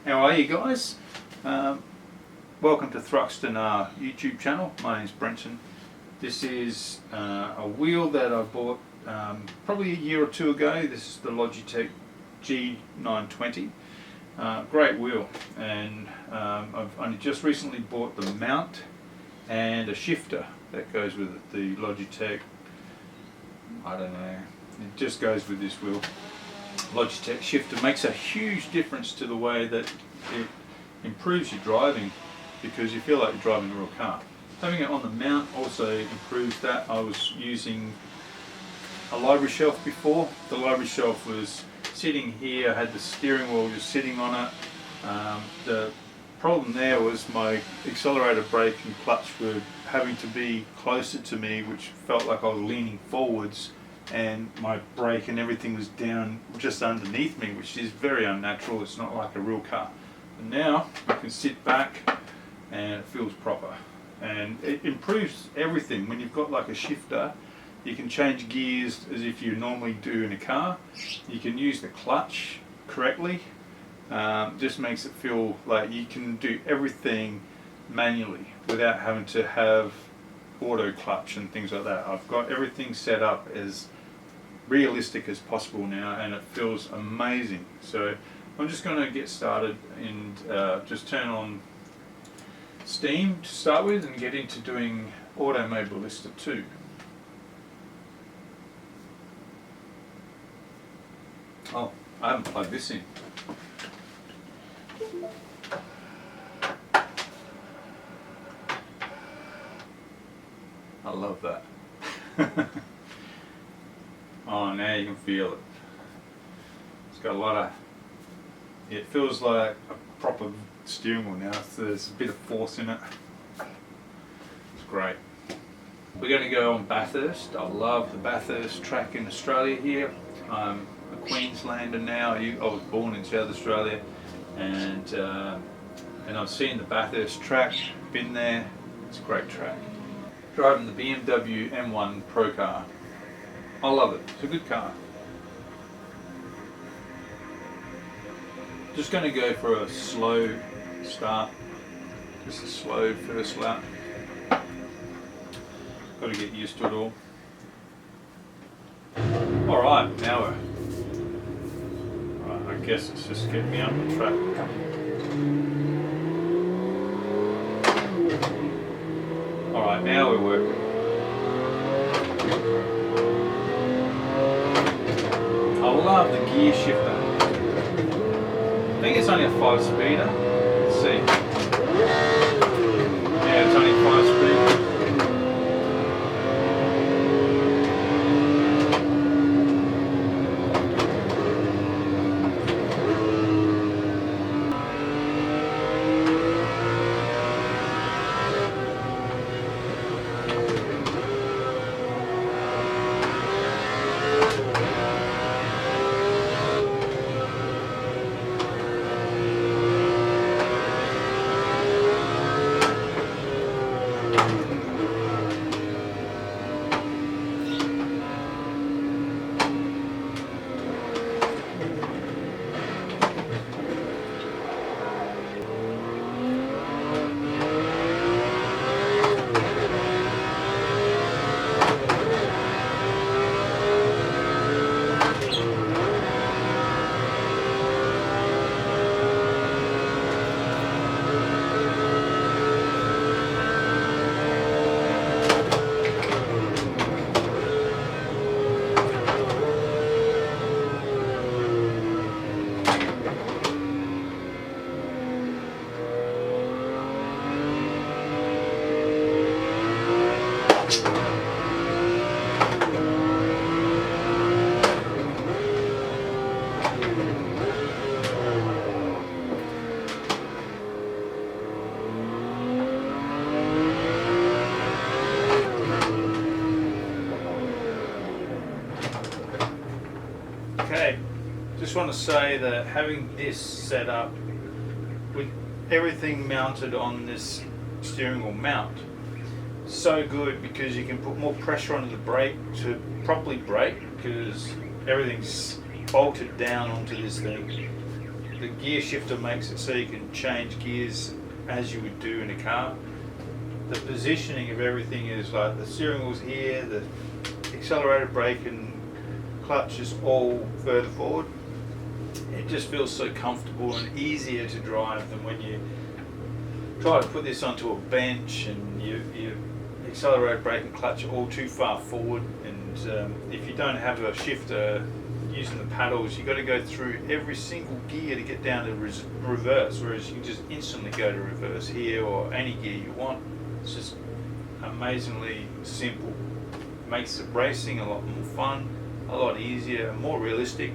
How are you guys? Welcome to Thruxtn R YouTube channel. My name's Brenton. This is a wheel that I bought probably a year or two ago. This is the Logitech G920. Great wheel, and I've only just recently bought the mount and a shifter that goes with it. The Logitech, I don't know, it just goes with this wheel. Logitech Shifter makes a huge difference to the way that it improves your driving, because you feel like you're driving a real car. Having it on the mount also improves that. I was using a library shelf before. The library shelf was sitting here, I had the steering wheel just sitting on it. The problem there was my accelerator, brake and clutch were having to be closer to me, which felt like I was leaning forwards, and my brake and everything was down just underneath me, which is very unnatural. It's not like a real car. And now I can sit back and it feels proper, and it improves everything. When you've got like a shifter, you can change gears as if you normally do in a car. You can use the clutch correctly. Just makes it feel like you can do everything manually without having to have auto clutch and things like that. I've got everything set up as realistic as possible now, and it feels amazing. So I'm just going to get started and just turn on Steam to start with and get into doing Automobilista 2. Oh, I haven't plugged this in. I love that. Oh, now you can feel it. It's got a lot of, it feels like a proper steering wheel now. There's a bit of force in it. It's great. We're going to go on Bathurst. I love the Bathurst track in Australia here. I'm a Queenslander now. I was born in South Australia, and I've seen the Bathurst track, been there. It's a great track. Driving the BMW M1 Pro car. I love it. It's a good car. Just going to go for a slow start. Just a slow first lap. Got to get used to it all. Alright, now we're... Right, I guess it's just getting me up the track. Alright, now we're working. I love the gear shifter. I think it's only a 5-speeder. Let's see. Yeah, it's only 5-speed. Okay, just want to say that having this set up with everything mounted on this steering wheel mount is so good, because you can put more pressure on the brake to properly brake, because everything's bolted down onto this thing. the gear shifter makes it so you can change gears as you would do in a car. The positioning of everything is like the steering wheel's here, the accelerator, brake and clutch is all further forward. It just feels so comfortable and easier to drive than when you try to put this onto a bench and you accelerator, brake and clutch are all too far forward, and if you don't have a shifter using the paddles, you've got to go through every single gear to get down to reverse, whereas you can just instantly go to reverse here or any gear you want. It's just amazingly simple. Makes the racing a lot more fun, a lot easier, more realistic.